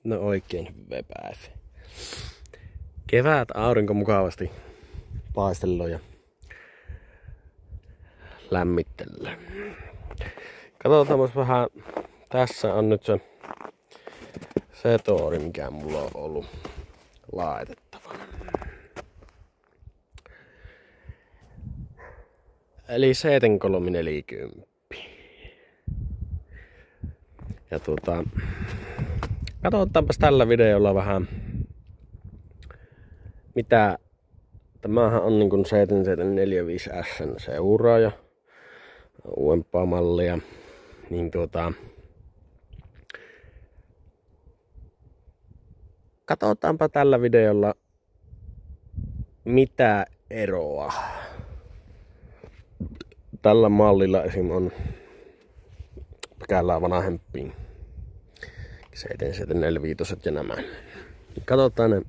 No oikein hyvä päivä. Kevät aurinko mukavasti paistellut ja lämmittelee. Katsotaan vähän. Tässä on nyt se toori, mikä mulla on ollut laitettavana. Eli 7,340. Ja katsotaanpas tällä videolla vähän mitä. Tämähän on niin 7745S:n seuraaja, uudempaa mallia. Niin katsotaanpa tällä videolla mitä eroa tällä mallilla esim. On pykälää vanhempiin 7745 ja nämä. Katsotaan ne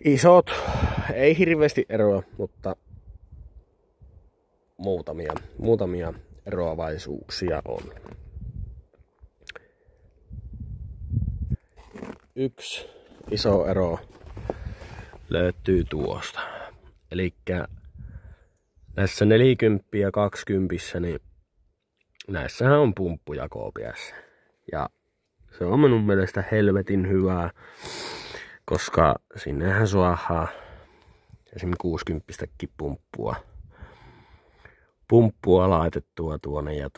isot, ei hirveästi eroa, mutta muutamia eroavaisuuksia on. Yksi iso ero löytyy tuosta. Elikkä näissä 40 ja 20, niin näissähän on pumppuja KPS. Ja se on minun mielestä helvetin hyvää, koska sinnehän saadaan esimerkiksi 60 pumppua laitettua tuonne ja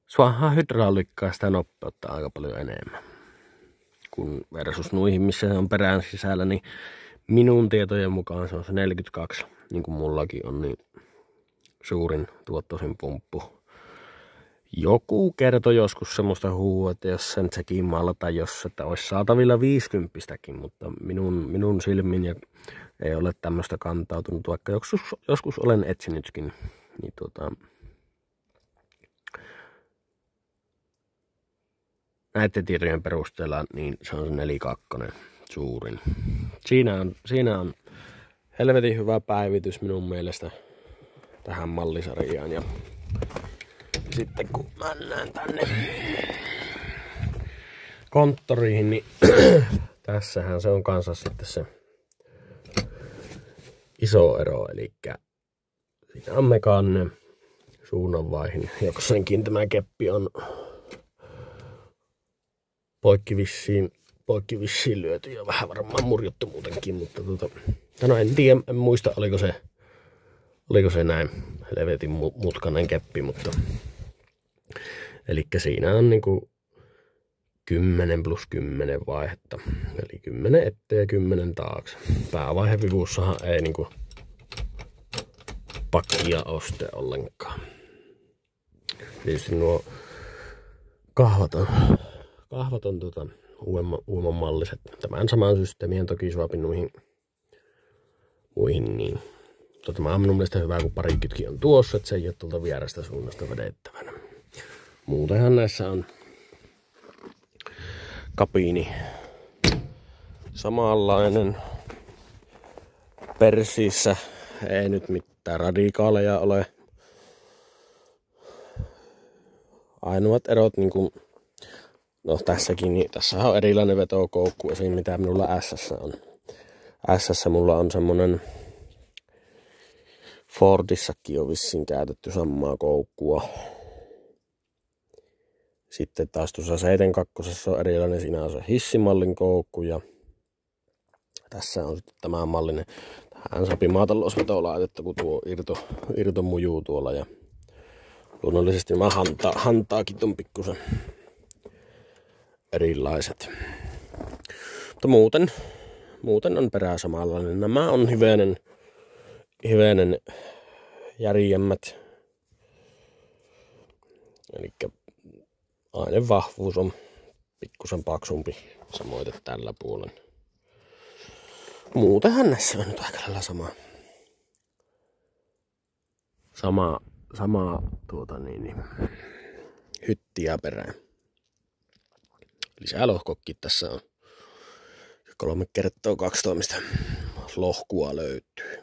saadaan hydraulikkaa sitä nopeutta aika paljon enemmän. Kun versus nuihin, missä se on perään sisällä, niin minun tietojen mukaan se on se 42, niin kuin mullakin on, niin suurin tuottoisin pumppu. Joku kertoi joskus semmoista huua, että jos sen sekin maalata, että olisi saatavilla 50kin, mutta minun silmin ei ole tämmöistä kantautunut, vaikka joskus olen etsinytkin. Niin näiden tietojen perusteella niin se on se 42 suurin. Siinä on helvetin hyvä päivitys minun mielestä tähän mallisarjaan. Ja sitten kun mennään tänne konttoriin, niin tässähän se on kanssa sitten se iso ero. Eli siinä on mekaaninen suunnanvaihin. Jokseenkin tämä keppi on poikkivissiin lyöty ja vähän varmaan murjottu muutenkin, mutta no en tiedä, en muista oliko se näin helvetin mutkainen keppi, mutta elikkä siinä on niinku 10+10 vaihetta, eli 10 eteen ja 10 taakse. Päävaihevivuussahan ei niinku pakkia oste ollenkaan. Tietysti nuo kahvat on uudemman malliset. Tämän saman systeemien toki suopin muihin niin. Tämä on minun mielestä hyvä, kun parikytkin on tuossa, että se ei ole tuolta vierestä suunnasta vedettävänä. Muutenhan näissä on kabiini samanlainen. Persiissä ei nyt mitään radikaaleja ole. Ainoat erot niin kuin no tässäkin, niin tässä on erilainen vetokoukku esim. Mitä minulla SS on. SS mulla on semmonen, Fordissakin on vissiin käytetty samaa koukkua. Sitten taas tuossa 72 on erilainen, siinä on se hissimallin koukku ja tässä on sitten tämä mallinen. Tähän sopii maatalousveto laitetta, kun tuo irto mujuu tuolla ja luonnollisesti nämä hantaakin on pikkusen erilaiset. Mutta muuten on perää samanlainen. Nämä on hivenen järjemmät. Elikkä ainevahvuus on pikkusen paksumpi samoin tällä puolella. Muutenhan näissä on nyt aika lailla sama hyttiä perään. Lisää lohkokki tässä on. 3x12 lohkua löytyy.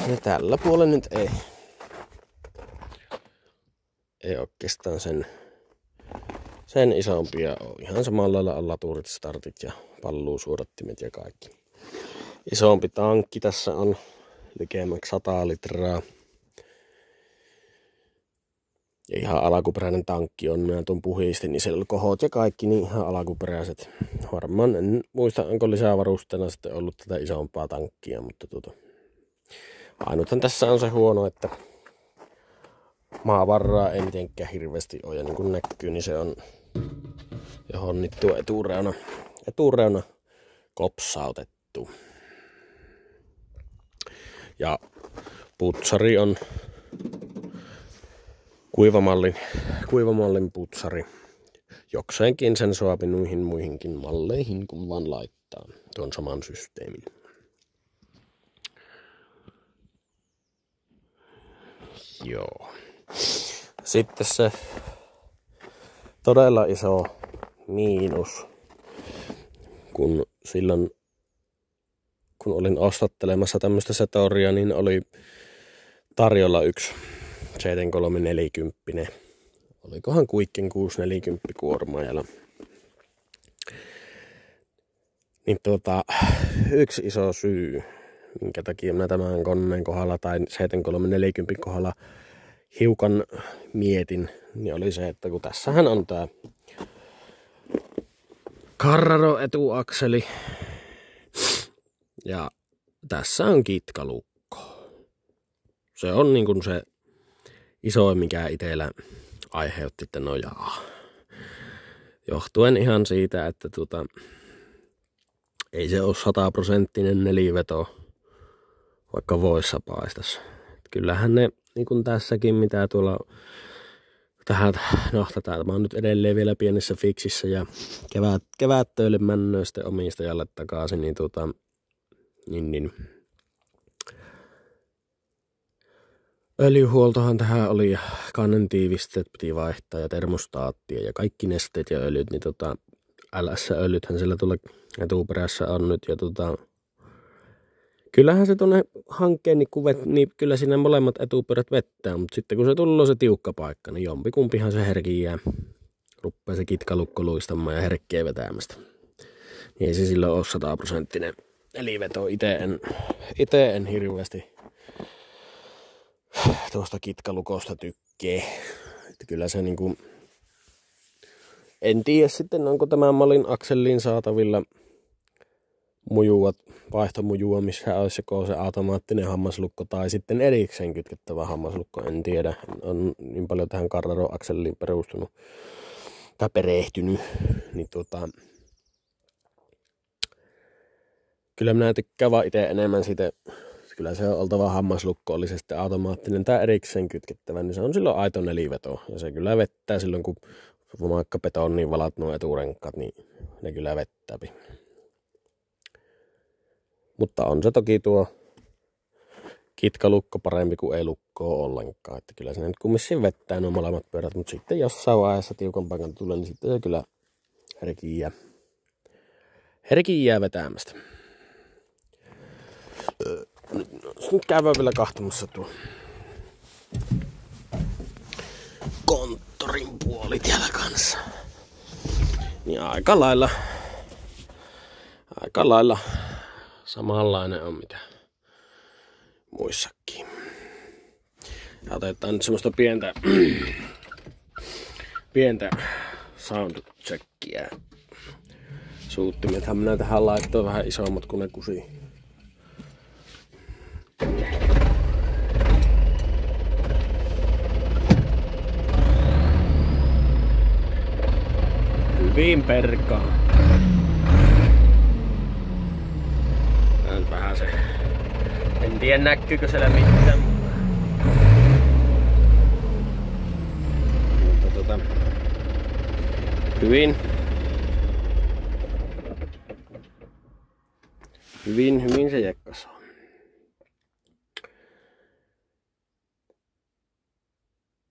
Ja tällä puolella nyt ei ei oikeastaan sen isompia ole. Ihan samalla lailla on laturit, startit ja palluusuodattimet ja kaikki. Isompi tankki tässä on likemmäksi 100 litraa. Ja ihan alkuperäinen tankki on, minä tuon puhistin, niin siellä oli kohot ja kaikki niin ihan alkuperäiset. Varmaan en muista, onko lisävarusteena sitten ollut tätä isompaa tankkia, mutta ainuthan tässä on se huono, että maavaraa ei mitenkään hirveästi ole. Ja niin kuin näkyy, niin se on johon tuo etureuna kopsautettu. Ja putsari on kuivamallin putsari. Jokseenkin sen soapi noihin muihinkin malleihin, kun vaan laittaa tuon saman systeemin. Joo. Sitten se todella iso miinus, kun silloin kun olin ostattelemassa tämmöistä Setoria, niin oli tarjolla yksi 7340. Olikohan Kuikken 640 kuormaajalla. Niin yksi iso syy, minkä takia minä tämän koneen kohdalla tai 7340 kohdalla hiukan mietin, niin oli se, että kun tässähän on tää Carraro etuakseli ja tässä on kitkalukko. Se on niin kuin se isoin, mikä itsellä aiheutti että nojaa. Johtuen ihan siitä, että ei se ole 100% neliveto, vaikka voissa paistas. Kyllähän ne, niin kuin tässäkin, mitä tuolla tätä on nyt edelleen vielä pienessä fiksissä ja kevättöille männöä sitten omistajalle takaisin, niin öljyhuoltohan tähän oli ja kannentiivisteet piti vaihtaa ja termostaattia ja kaikki nesteet ja öljyt, niin LS-öljythän sillä tuolla etuperässä on nyt ja kyllähän se tuonne hankkeen niin kyllä siinä molemmat etupyörät vettää, mutta sitten kun se tulee se tiukka paikka, niin jompikumpihan se herkiää. Ruppee se kitkalukko luistamaan ja herkkee vetämästä. Niin ei se silloin ole 100% eliveto. Itse en hirveästi tuosta kitkalukosta tykkää. Että kyllä se niinku, en tiedä sitten onko tämän mallin akselliin saatavilla vaihtomujua, missä olisi joko se automaattinen hammaslukko tai sitten erikseen kytkettävä hammaslukko, en tiedä. On niin paljon tähän Carraro-akselliin perustunut tai perehtynyt, niin kyllä minä tykkään vaan itse enemmän siitä, kyllä se on oltava hammaslukko, oli se sitten automaattinen tai erikseen kytkettävä, niin se on silloin aito neliveto ja se kyllä vettää silloin, kun vaikka betoniin valat nuo eturenkaat, niin ne kyllä vettääpi. Mutta on se toki tuo kitkalukko parempi kuin ei lukkoa ollenkaan. Että kyllä se nyt kumminkin vettää nuo molemmat pyörät, mutta sitten jossain vaiheessa tiukan paikan tulee, niin sitten se kyllä herkiää vetämästä. Nyt käydään vielä kahtomassa tuo konttorin puoli täällä kanssa. Niin aika lailla samanlainen on mitä muissakin. Ja otetaan nyt semmoista pientä soundcheckia. Suuttimethan minä tähän laittoin vähän isommat kuin ne kusi. Hyvin perkaa. Vähän se. En tiedä näkyykö siellä mitään. Mutta hyvin se jekkas on.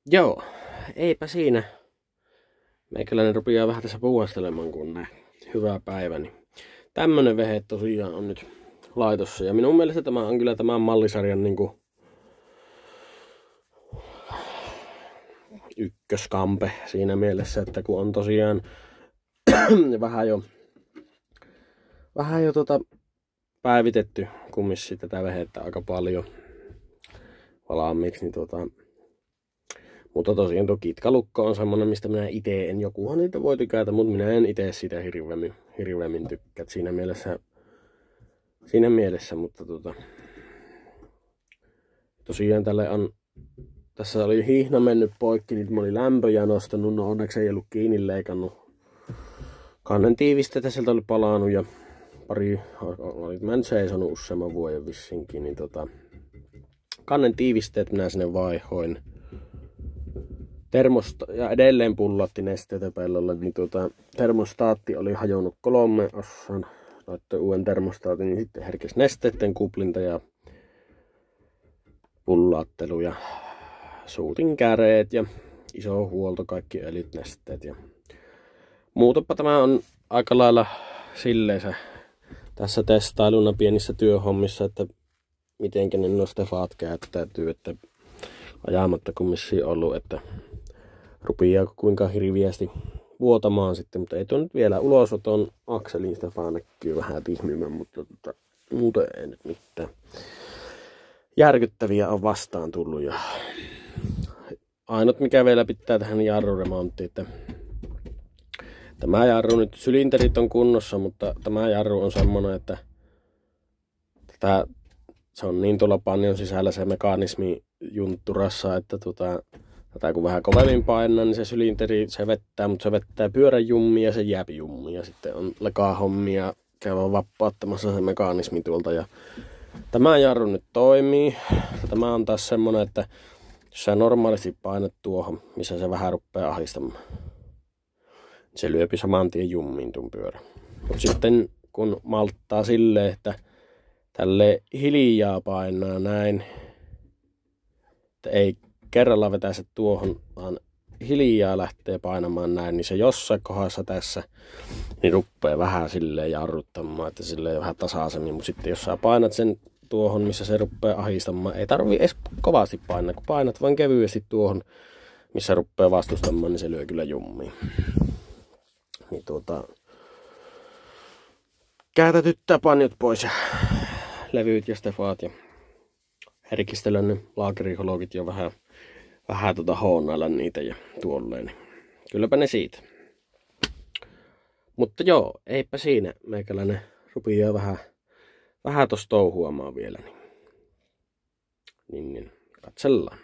Joo, eipä siinä. Meikäläinen rupeaa vähän tässä puuastelemaan, kun on näin hyvä päivä. Niin tämmönen vehe tosiaan on nyt laitossa. Ja minun mielestä tämä on kyllä tämän mallisarjan niinku ykköskampe siinä mielessä, että kun on tosiaan vähän jo päivitetty kumminkin tätä vehettä aika paljon valmiiksi, niin mutta tosiaan tuo kitkalukko on semmonen, mistä minä itse en, jokuhan niitä voi tykätä, mutta minä en itse siitä hirveämmin tykkää siinä mielessä, mutta tosiaan tässä oli hihna mennyt poikki, niin mä olin lämpöjä nostanut, no onneksi ei ollut kiinni leikannut. Kannen tiivisteitä sieltä oli palannut ja mä en seisonut useamman vuoden vissinkin, niin kannen tiivisteet minä sinne vaihoin. Ja edelleen pullotti nesteitä pellolle, niin termostaatti oli hajonnut 3 osaan. Laittoi uuden termostaatin, niin sitten herkesi nesteiden kuplinta ja pullaattelu ja suutin käreet ja iso huolto, kaikki öljyt, nesteet. Ja muutenpa tämä on aika lailla silleen tässä testailuna pienissä työhommissa, että mitenkä ne nuo stefaat käyttäytyy, että ajamatta kumminkin ollut, että rupeaa kuinka hirviästi vuotamaan sitten, mutta ei tuo nyt vielä ulosoton akselin stefaa näkyy vähän tihmimän, mutta muuten ei nyt mitään järkyttäviä on vastaan tullut. Ja ainut mikä vielä pitää tähän jarruremonttiin, että tämä jarru nyt sylinterit on kunnossa, mutta tämä jarru on semmoinen, että se on niin tuolla panjon sisällä se mekanismi juntturassa, että tätä kun vähän kovemmin painaa, niin se sylinteri se vettää, mutta se vettää pyörän jummia ja se jääp jummia. Ja sitten on lekahommia, käydään vapauttamassa se mekanismi tuolta. Ja tämä jarru nyt toimii. Tämä on taas semmonen, että jos sä normaalisti painat tuohon, missä se vähän rupeaa ahdistamaan, se lyöpi saman tien jummiin tuon pyörän. Mutta sitten kun malttaa silleen, että tälle hiljaa painaa näin, että ei kerralla vetäisi tuohon, vaan hiljaa lähtee painamaan näin, niin se jossain kohdassa tässä niin rupeaa vähän silleen jarruttamaan, että silleen vähän tasaisemmin. Mutta sitten jos sä painat sen tuohon, missä se rupeaa ahdistamaan, ei tarvii edes kovasti painaa, kun painat vain kevyesti tuohon, missä rupeaa vastustamaan, niin se lyö kyllä jummiin. Niin käytetyt tapanjot pois ja levyt ja stefaat ja herkistelyn laakerihologit jo vähän hoonailla niitä ja tuolleen. Kylläpä ne siitä. Mutta joo, eipä siinä. Meikäläinen rupeaa vähän tossa touhuamaan vielä. Niin katsellaan.